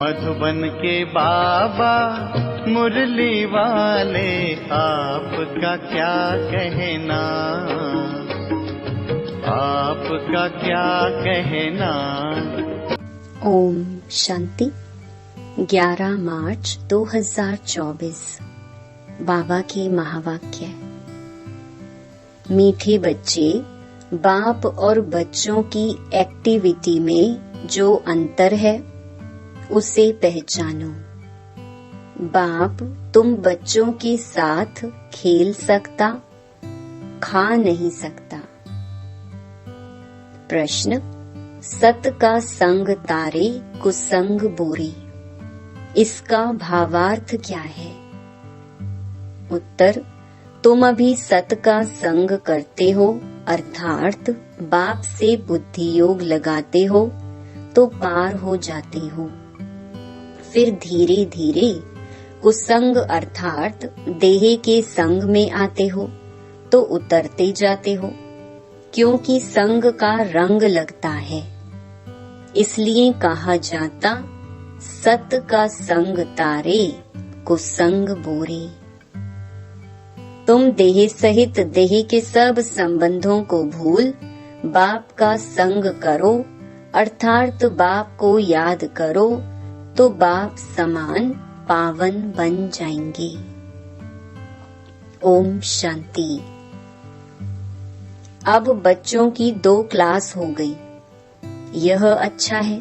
मधुबन के बाबा मुरली वाले, आपका क्या कहना, आपका क्या कहना। ओम शांति। 11 मार्च 2024। बाबा के महावाक्य। मीठे बच्चे, बाप और बच्चों की एक्टिविटी में जो अंतर है उसे पहचानो। बाप तुम बच्चों के साथ खेल सकता, खा नहीं सकता। प्रश्न, सत का संग तारे, कुसंग बोरे, इसका भावार्थ क्या है? उत्तर, तुम अभी सत का संग करते हो, अर्थात बाप से बुद्धि योग लगाते हो तो पार हो जाते हो। फिर धीरे धीरे कुसंग अर्थात देह के संग में आते हो तो उतरते जाते हो, क्योंकि संग का रंग लगता है। इसलिए कहा जाता सत का संग तारे, कुसंग बोरे। तुम देह सहित देह के सब संबंधों को भूल बाप का संग करो, अर्थात बाप को याद करो तो बाप समान पावन बन जाएंगे। ओम शांति। अब बच्चों की 2 क्लास हो गई, यह अच्छा है।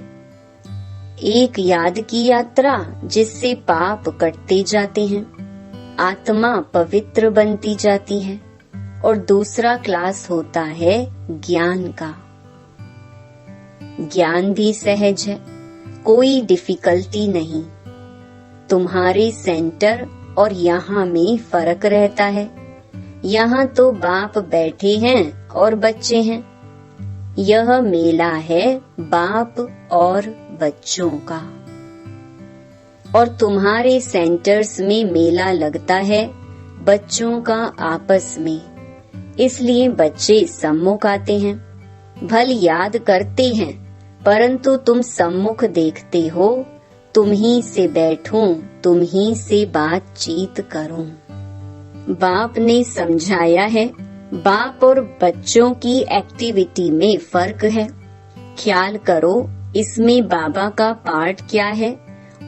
एक याद की यात्रा जिससे पाप कटते जाते हैं, आत्मा पवित्र बनती जाती है, और दूसरा क्लास होता है ज्ञान का। ज्ञान भी सहज है, कोई डिफिकल्टी नहीं। तुम्हारे सेंटर और यहाँ में फर्क रहता है। यहाँ तो बाप बैठे हैं और बच्चे हैं। यह मेला है बाप और बच्चों का। और तुम्हारे सेंटर्स में मेला लगता है बच्चों का आपस में। इसलिए बच्चे सम्मुख आते हैं, भल याद करते हैं, परंतु तुम सम्मुख देखते हो, तुम ही से बैठूं, तुम ही से बातचीत करूं। बाप ने समझाया है, बाप और बच्चों की एक्टिविटी में फर्क है। ख्याल करो इसमें बाबा का पार्ट क्या है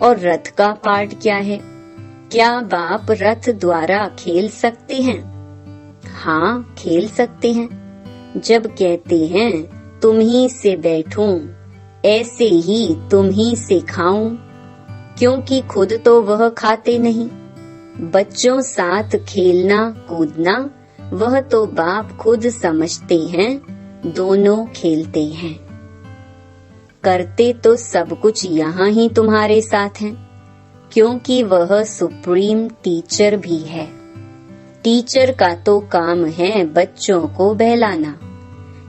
और रथ का पार्ट क्या है। क्या बाप रथ द्वारा खेल सकते हैं? हाँ, खेल सकते हैं। जब कहते हैं तुम ही से बैठूं, ऐसे ही तुम ही से खाऊं, क्योंकि खुद तो वह खाते नहीं। बच्चों साथ खेलना कूदना वह तो बाप खुद समझते हैं, दोनों खेलते हैं। करते तो सब कुछ यहाँ ही तुम्हारे साथ हैं, क्योंकि वह सुप्रीम टीचर भी है। टीचर का तो काम है बच्चों को बहलाना।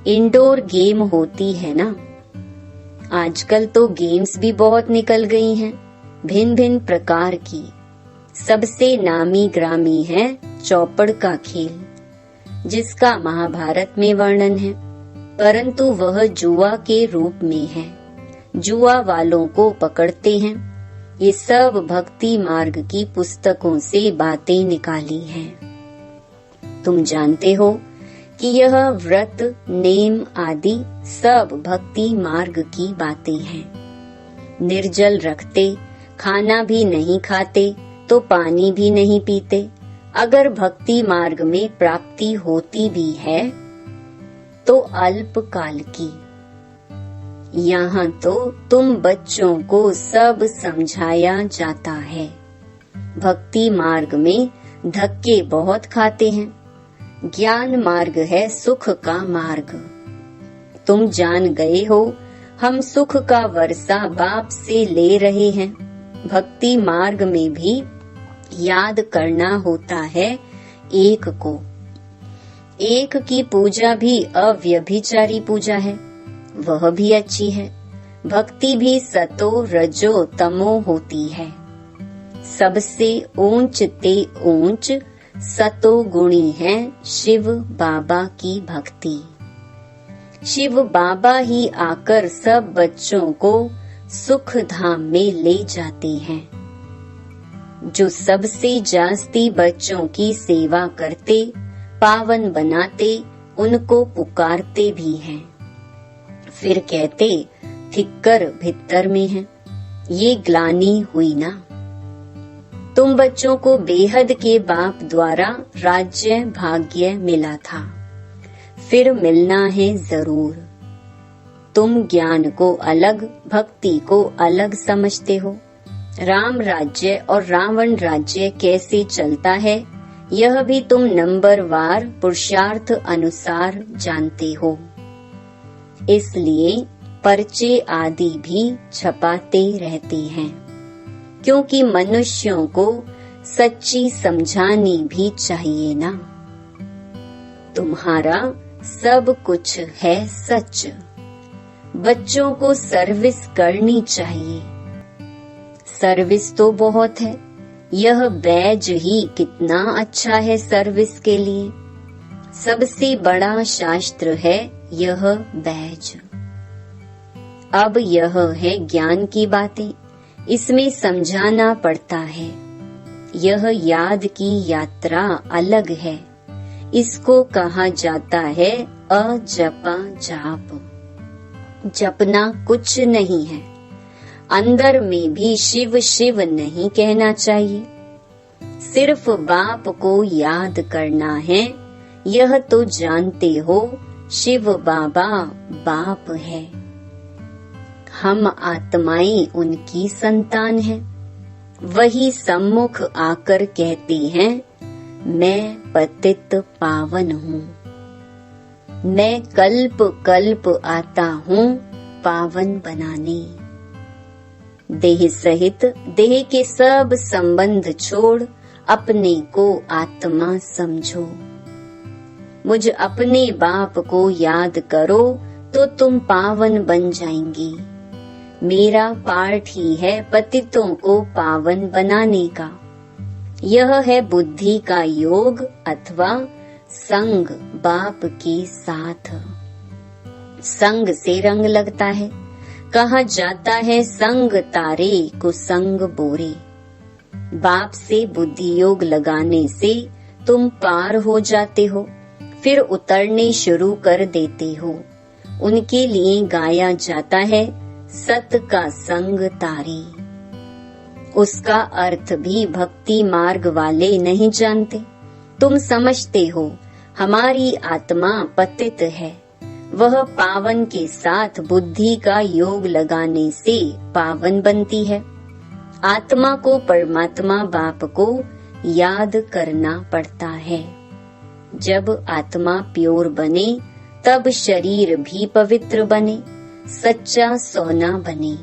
इंडोर गेम होती है ना। आजकल तो गेम्स भी बहुत निकल गई हैं, भिन्न भिन्न प्रकार की। सबसे नामी ग्रामी है चौपड़ का खेल, जिसका महाभारत में वर्णन है, परंतु वह जुआ के रूप में है। जुआ वालों को पकड़ते हैं। ये सब भक्ति मार्ग की पुस्तकों से बातें निकाली हैं। तुम जानते हो कि यह व्रत नेम आदि सब भक्ति मार्ग की बातें हैं। निर्जल रखते, खाना भी नहीं खाते तो पानी भी नहीं पीते। अगर भक्ति मार्ग में प्राप्ति होती भी है तो अल्प काल की। यहाँ तो तुम बच्चों को सब समझाया जाता है। भक्ति मार्ग में धक्के बहुत खाते हैं। ज्ञान मार्ग है सुख का मार्ग। तुम जान गए हो, हम सुख का वर्षा बाप से ले रहे हैं। भक्ति मार्ग में भी याद करना होता है एक को। एक की पूजा भी अव्यभिचारी पूजा है, वह भी अच्छी है। भक्ति भी सतो रजो तमो होती है। सबसे ऊंच ते ऊंच सतो गुणी है शिव बाबा की भक्ति। शिव बाबा ही आकर सब बच्चों को सुख धाम में ले जाते हैं। जो सबसे जास्ती बच्चों की सेवा करते, पावन बनाते, उनको पुकारते भी हैं। फिर कहते ठिक्कर भित्तर में है, ये ग्लानि हुई ना। तुम बच्चों को बेहद के बाप द्वारा राज्य भाग्य मिला था, फिर मिलना है जरूर। तुम ज्ञान को अलग, भक्ति को अलग समझते हो। राम राज्य और रावण राज्य कैसे चलता है, यह भी तुम नंबरवार पुरुषार्थ अनुसार जानते हो। इसलिए पर्चे आदि भी छपाते रहते हैं, क्योंकि मनुष्यों को सच्ची समझानी भी चाहिए ना। तुम्हारा सब कुछ है सच, बच्चों को सर्विस करनी चाहिए। सर्विस तो बहुत है, यह बैज ही कितना अच्छा है सर्विस के लिए। सबसे बड़ा शास्त्र है यह बैज। अब यह है ज्ञान की बातें, इसमें समझाना पड़ता है। यह याद की यात्रा अलग है, इसको कहा जाता है अजपा जाप। जपना कुछ नहीं है, अंदर में भी शिव शिव नहीं कहना चाहिए, सिर्फ बाप को याद करना है। यह तो जानते हो शिव बाबा बाप है, हम आत्माएं उनकी संतान हैं। वही सम्मुख आकर कहते हैं, मैं पतित पावन हूँ, मैं कल्प कल्प आता हूँ पावन बनाने। देह सहित देह के सब संबंध छोड़ अपने को आत्मा समझो। मुझ अपने बाप को याद करो तो तुम पावन बन जाएंगी। मेरा पार्ट ही है पतितों को पावन बनाने का। यह है बुद्धि का योग अथवा संग बाप के साथ। संग से रंग लगता है, कहा जाता है संग तारे कुसंग बोरे। बाप से बुद्धि योग लगाने से तुम पार हो जाते हो, फिर उतरने शुरू कर देते हो। उनके लिए गाया जाता है सत का संग तारी। उसका अर्थ भी भक्ति मार्ग वाले नहीं जानते। तुम समझते हो हमारी आत्मा पतित है, वह पावन के साथ बुद्धि का योग लगाने से पावन बनती है। आत्मा को परमात्मा बाप को याद करना पड़ता है। जब आत्मा प्योर बने तब शरीर भी पवित्र बने, सच्चा सोना बने।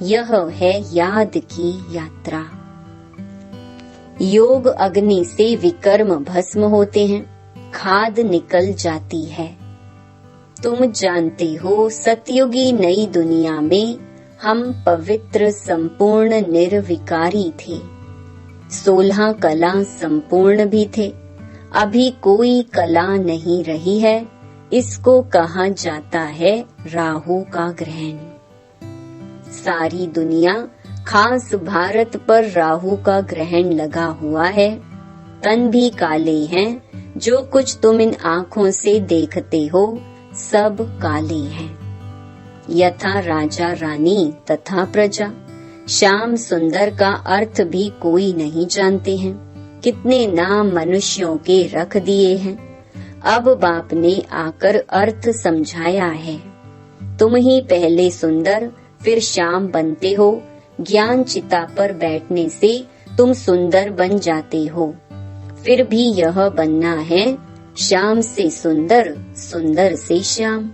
यह है याद की यात्रा। योग अग्नि से विकर्म भस्म होते हैं, खाद निकल जाती है। तुम जानते हो सतयुगी नई दुनिया में हम पवित्र संपूर्ण निर्विकारी थे। 16 कला संपूर्ण भी थे। अभी कोई कला नहीं रही है, इसको कहा जाता है राहु का ग्रहण। सारी दुनिया खास भारत पर राहु का ग्रहण लगा हुआ है। तन भी काले हैं, जो कुछ तुम इन आँखों से देखते हो सब काले हैं। यथा राजा रानी तथा प्रजा। श्याम सुंदर का अर्थ भी कोई नहीं जानते हैं। कितने नाम मनुष्यों के रख दिए हैं। अब बाप ने आकर अर्थ समझाया है। तुम ही पहले सुंदर फिर श्याम बनते हो। ज्ञान चिता पर बैठने से तुम सुंदर बन जाते हो। फिर भी यह बनना है श्याम से सुंदर, सुंदर से श्याम।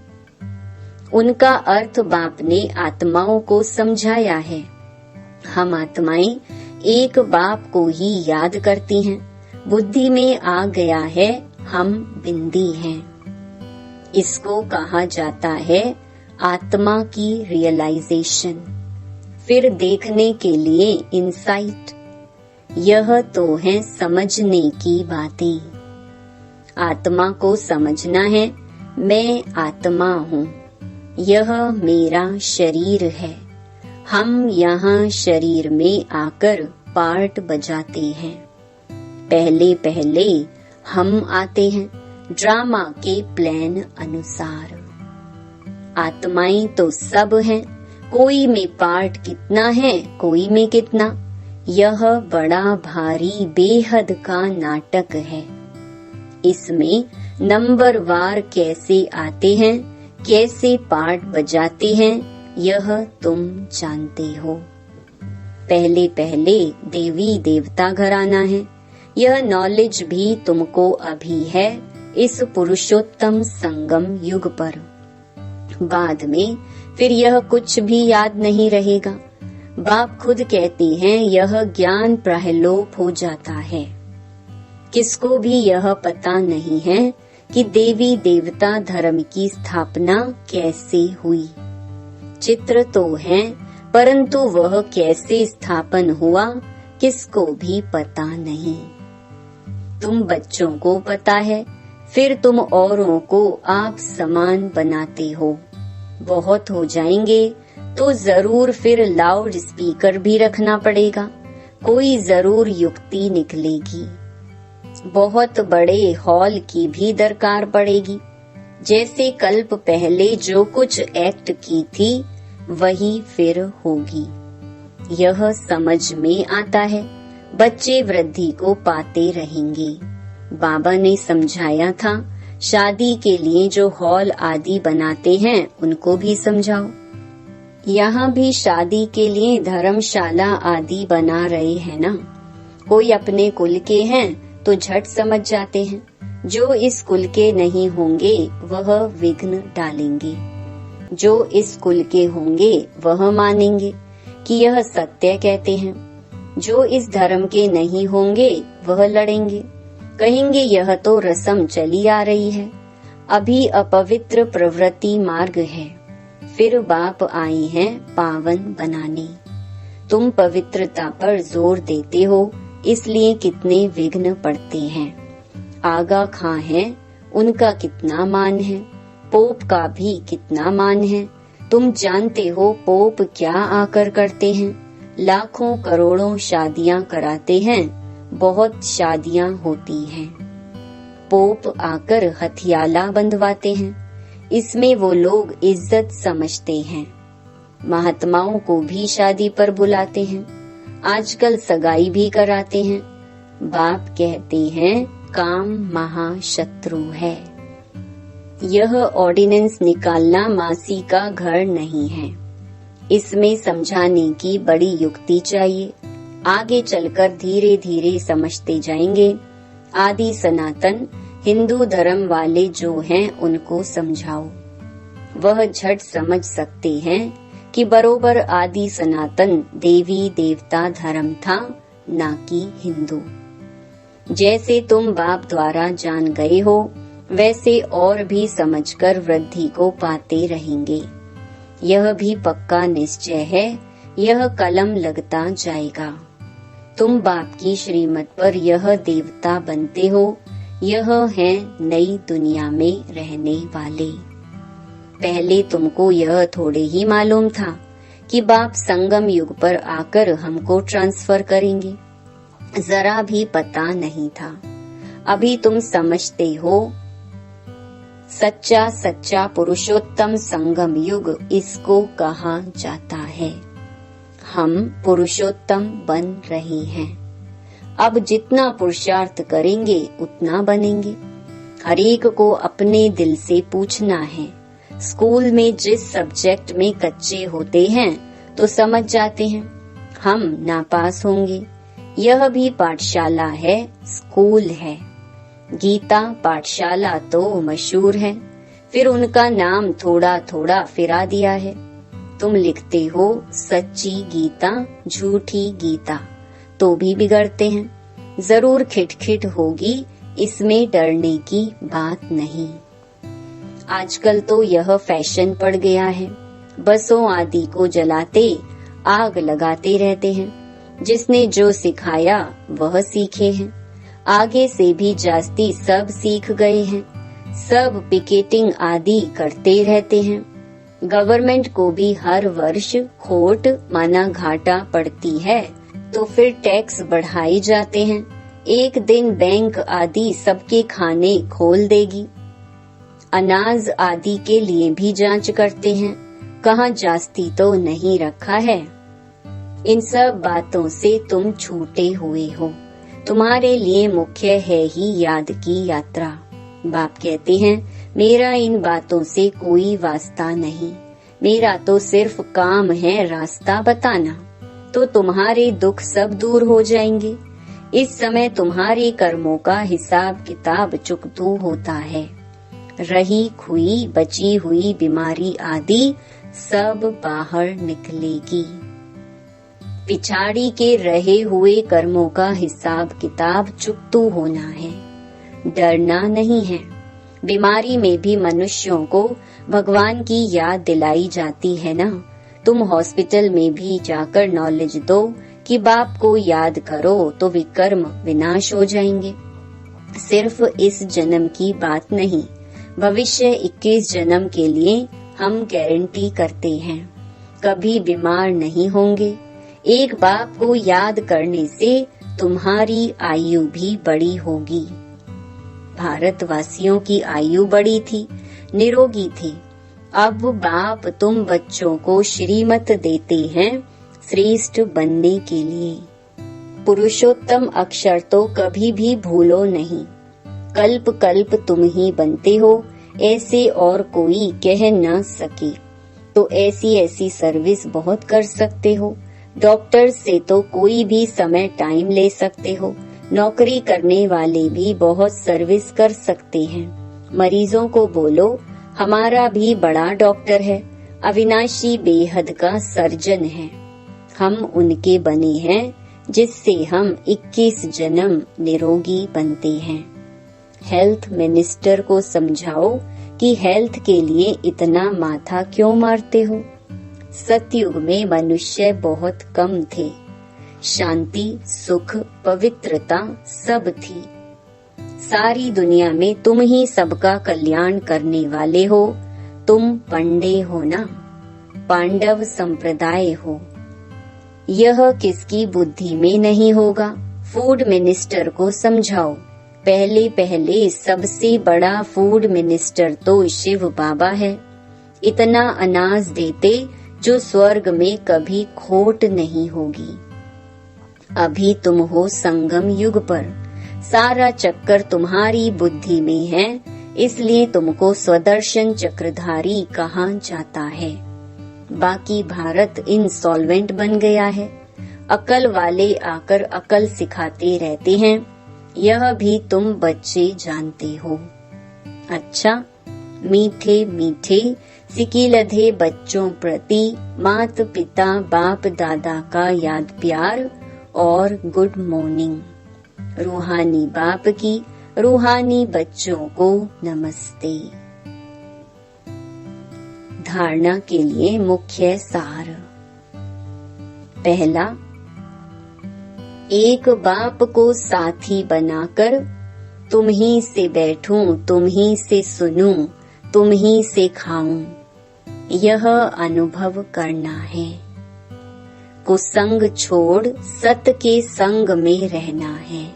उनका अर्थ बाप ने आत्माओं को समझाया है। हम आत्माएं एक बाप को ही याद करती हैं। बुद्धि में आ गया है हम बिंदी हैं। इसको कहा जाता है आत्मा की रियलाइजेशन। फिर देखने के लिए इंसाइट। यह तो है समझने की बातें। आत्मा को समझना है, मैं आत्मा हूँ, यह मेरा शरीर है। हम यहाँ शरीर में आकर पार्ट बजाते हैं। पहले पहले हम आते हैं ड्रामा के प्लान अनुसार। आत्माएं तो सब हैं, कोई में पार्ट कितना है, कोई में कितना। यह बड़ा भारी बेहद का नाटक है। इसमें नंबरवार कैसे आते हैं, कैसे पार्ट बजाते हैं, यह तुम जानते हो। पहले पहले देवी देवता घराना है, यह नॉलेज भी तुमको अभी है इस पुरुषोत्तम संगम युग पर। बाद में फिर यह कुछ भी याद नहीं रहेगा। बाप खुद कहते हैं यह ज्ञान प्रहलोप हो जाता है। किसको भी यह पता नहीं है कि देवी देवता धर्म की स्थापना कैसे हुई। चित्र तो है, परंतु वह कैसे स्थापन हुआ किसको भी पता नहीं। तुम बच्चों को पता है, फिर तुम औरों को आप समान बनाते हो। बहुत हो जाएंगे तो जरूर फिर लाउड स्पीकर भी रखना पड़ेगा, कोई जरूर युक्ति निकलेगी। बहुत बड़े हॉल की भी दरकार पड़ेगी। जैसे कल्प पहले जो कुछ एक्ट की थी वही फिर होगी। यह समझ में आता है। बच्चे वृद्धि को पाते रहेंगे। बाबा ने समझाया था, शादी के लिए जो हॉल आदि बनाते हैं उनको भी समझाओ। यहाँ भी शादी के लिए धर्मशाला आदि बना रहे हैं ना। कोई अपने कुल के हैं तो झट समझ जाते हैं, जो इस कुल के नहीं होंगे वह विघ्न डालेंगे। जो इस कुल के होंगे वह मानेंगे कि यह सत्य कहते हैं। जो इस धर्म के नहीं होंगे वह लड़ेंगे, कहेंगे यह तो रस्म चली आ रही है, अभी अपवित्र प्रवृत्ति मार्ग है। फिर बाप आए हैं पावन बनाने। तुम पवित्रता पर जोर देते हो, इसलिए कितने विघ्न पड़ते हैं। आगा खां है, उनका कितना मान है, पोप का भी कितना मान है। तुम जानते हो पोप क्या आकर करते हैं? लाखों करोड़ों शादियां कराते हैं, बहुत शादियां होती हैं। पोप आकर हथियाला बंधवाते हैं, इसमें वो लोग इज्जत समझते हैं। महात्माओं को भी शादी पर बुलाते हैं, आजकल सगाई भी कराते हैं। बाप कहते हैं काम महाशत्रु है। यह ऑर्डिनेंस निकालना मासी का घर नहीं है। इसमें समझाने की बड़ी युक्ति चाहिए। आगे चलकर धीरे धीरे समझते जाएंगे। आदि सनातन हिंदू धर्म वाले जो हैं उनको समझाओ, वह झट समझ सकते हैं कि बरोबर आदि सनातन देवी देवता धर्म था, ना कि हिंदू। जैसे तुम बाप द्वारा जान गए हो, वैसे और भी समझकर वृद्धि को पाते रहेंगे। यह भी पक्का निश्चय है, यह कलम लगता जाएगा। तुम बाप की श्रीमत पर यह देवता बनते हो, यह है नई दुनिया में रहने वाले। पहले तुमको यह थोड़े ही मालूम था कि बाप संगम युग पर आकर हमको ट्रांसफर करेंगे, जरा भी पता नहीं था। अभी तुम समझते हो। सच्चा सच्चा पुरुषोत्तम संगम युग इसको कहा जाता है। हम पुरुषोत्तम बन रहे हैं। अब जितना पुरुषार्थ करेंगे उतना बनेंगे। हर एक को अपने दिल से पूछना है। स्कूल में जिस सब्जेक्ट में कच्चे होते हैं तो समझ जाते हैं, हम नापास होंगे। यह भी पाठशाला है, स्कूल है। गीता पाठशाला तो मशहूर है, फिर उनका नाम थोड़ा थोड़ा फिरा दिया है। तुम लिखते हो सच्ची गीता, झूठी गीता, तो भी बिगड़ते हैं। जरूर खिटखिट होगी, इसमें डरने की बात नहीं। आजकल तो यह फैशन पड़ गया है, बसों आदि को जलाते आग लगाते रहते हैं। जिसने जो सिखाया वह सीखे हैं, आगे से भी जास्ती सब सीख गए हैं। सब पिकेटिंग आदि करते रहते हैं। गवर्नमेंट को भी हर वर्ष खोट माना घाटा पड़ती है, तो फिर टैक्स बढ़ाए जाते हैं। एक दिन बैंक आदि सबके खाने खोल देगी। अनाज आदि के लिए भी जांच करते हैं, कहाँ जास्ती तो नहीं रखा है। इन सब बातों से तुम छूटे हुए हो। तुम्हारे लिए मुख्य है ही याद की यात्रा। बाप कहते हैं, मेरा इन बातों से कोई वास्ता नहीं, मेरा तो सिर्फ काम है रास्ता बताना, तो तुम्हारे दुख सब दूर हो जाएंगे। इस समय तुम्हारे कर्मों का हिसाब किताब चुकतू होता है। रही खुई बची हुई बीमारी आदि सब बाहर निकलेगी। पिछाड़ी के रहे हुए कर्मों का हिसाब किताब चुकतू होना है, डरना नहीं है। बीमारी में भी मनुष्यों को भगवान की याद दिलाई जाती है ना। तुम हॉस्पिटल में भी जाकर नॉलेज दो कि बाप को याद करो तो विकर्म विनाश हो जाएंगे। सिर्फ इस जन्म की बात नहीं, भविष्य 21 जन्म के लिए हम गारंटी करते हैं, कभी बीमार नहीं होंगे। एक बाप को याद करने से तुम्हारी आयु भी बड़ी होगी। भारतवासियों की आयु बड़ी थी, निरोगी थी। अब बाप तुम बच्चों को श्रीमत देते हैं श्रेष्ठ बनने के लिए। पुरुषोत्तम अक्षर तो कभी भी भूलो नहीं। कल्प कल्प तुम ही बनते हो, ऐसे और कोई कह न सके। तो ऐसी ऐसी सर्विस बहुत कर सकते हो। डॉक्टर से तो कोई भी समय टाइम ले सकते हो। नौकरी करने वाले भी बहुत सर्विस कर सकते हैं। मरीजों को बोलो, हमारा भी बड़ा डॉक्टर है, अविनाशी बेहद का सर्जन है। हम उनके बने हैं जिससे हम 21 जन्म निरोगी बनते हैं। हेल्थ मिनिस्टर को समझाओ कि हेल्थ के लिए इतना माथा क्यों मारते हो। सतयुग में मनुष्य बहुत कम थे, शांति सुख पवित्रता सब थी। सारी दुनिया में तुम ही सबका कल्याण करने वाले हो। तुम पंडे हो ना, पांडव संप्रदाय हो। यह किसकी बुद्धि में नहीं होगा। फूड मिनिस्टर को समझाओ। पहले पहले सबसे बड़ा फूड मिनिस्टर तो शिव बाबा है। इतना अनाज देते जो स्वर्ग में कभी खोट नहीं होगी। अभी तुम हो संगम युग पर, सारा चक्कर तुम्हारी बुद्धि में है, इसलिए तुमको स्वदर्शन चक्रधारी कहा जाता है। बाकी भारत इंसॉल्वेंट बन गया है। अकल वाले आकर अकल सिखाते रहते हैं, यह भी तुम बच्चे जानते हो। अच्छा, मीठे मीठे सिकीलधे बच्चों प्रति माता पिता बाप दादा का याद प्यार और गुड मॉर्निंग। रूहानी बाप की रूहानी बच्चों को नमस्ते। धारणा के लिए मुख्य सार। पहला, एक बाप को साथी बनाकर तुम ही से बैठूं, तुम ही से सुनूं, तुम ही से खाऊं, यह अनुभव करना है। कुसंग छोड़ सत के संग में रहना है।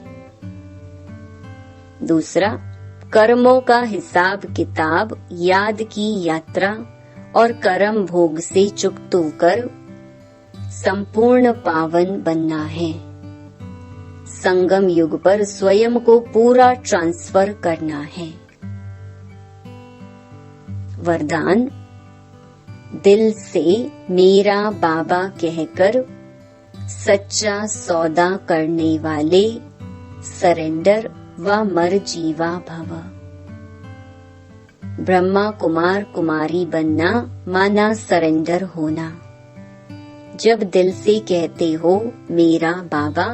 दूसरा, कर्मों का हिसाब किताब याद की यात्रा और कर्म भोग से चुकतू कर संपूर्ण पावन बनना है। संगम युग पर स्वयं को पूरा ट्रांसफर करना है। वरदान, दिल से मेरा बाबा कहकर सच्चा सौदा करने वाले सरेंडर व मर जीवा भव। ब्रह्मा कुमार कुमारी बनना माना सरेंडर होना। जब दिल से कहते हो मेरा बाबा,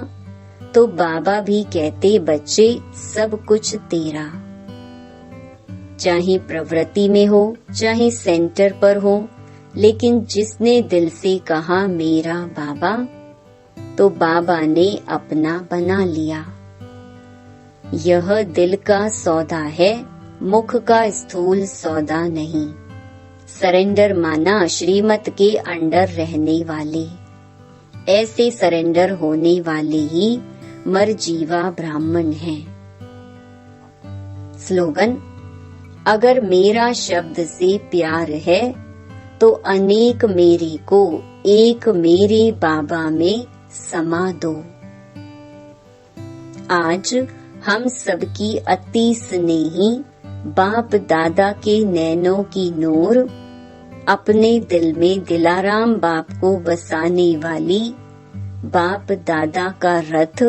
तो बाबा भी कहते बच्चे सब कुछ तेरा। चाहे प्रवृत्ति में हो चाहे सेंटर पर हो, लेकिन जिसने दिल से कहा मेरा बाबा, तो बाबा ने अपना बना लिया। यह दिल का सौदा है, मुख का स्थूल सौदा नहीं। सरेंडर माना श्रीमत के अंडर रहने वाले। ऐसे सरेंडर होने वाले ही मरजीवा ब्राह्मण हैं। स्लोगन: अगर मेरा शब्द से प्यार है तो अनेक मेरे को एक मेरे बाबा में समा दो। आज हम सबकी अति स्नेही बाप दादा के नैनों की नूर अपने दिल में दिलाराम बाप को बसाने वाली बाप दादा का रथ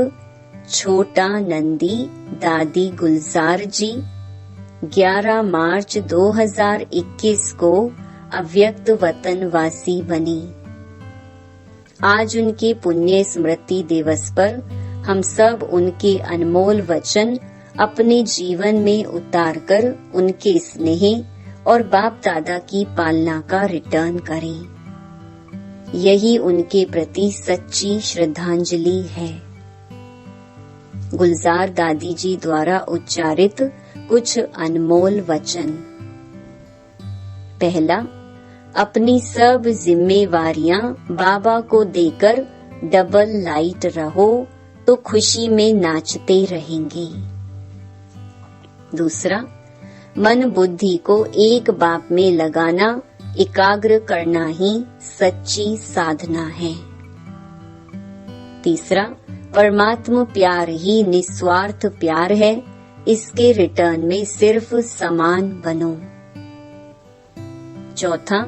छोटा नंदी दादी गुलजार जी 11 मार्च 2021 को अव्यक्त वतन वासी बनी। आज उनके पुण्य स्मृति दिवस पर हम सब उनके अनमोल वचन अपने जीवन में उतारकर उनके स्नेह और बाप दादा की पालना का रिटर्न करें। यही उनके प्रति सच्ची श्रद्धांजलि है। गुलजार दादी जी द्वारा उच्चारित कुछ अनमोल वचन। पहला, अपनी सब जिम्मेवारियां बाबा को देकर डबल लाइट रहो तो खुशी में नाचते रहेंगे। दूसरा, मन बुद्धि को एक बाप में लगाना एकाग्र करना ही सच्ची साधना है। तीसरा, परमात्मा प्यार ही निस्वार्थ प्यार है, इसके रिटर्न में सिर्फ समान बनो। चौथा,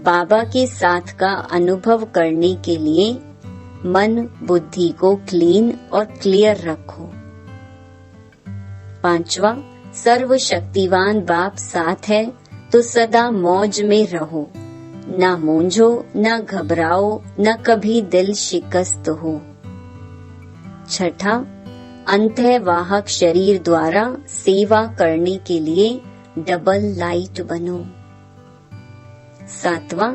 बाबा के साथ का अनुभव करने के लिए मन बुद्धि को क्लीन और क्लियर रखो। पांचवा, सर्वशक्तिवान बाप साथ है तो सदा मौज में रहो, न मूंझो न घबराओ न कभी दिल शिकस्त हो। छठा, अंतःवाहक शरीर द्वारा सेवा करने के लिए डबल लाइट बनो। सातवां,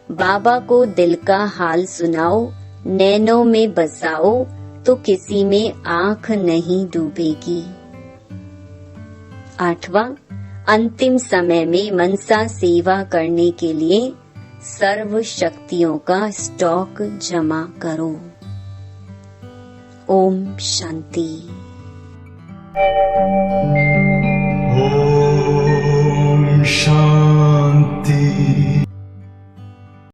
बाबा को दिल का हाल सुनाओ, नैनों में बसाओ तो किसी में आंख नहीं डूबेगी। आठवां, अंतिम समय में मनसा सेवा करने के लिए सर्व शक्तियों का स्टॉक जमा करो। ओम शांति।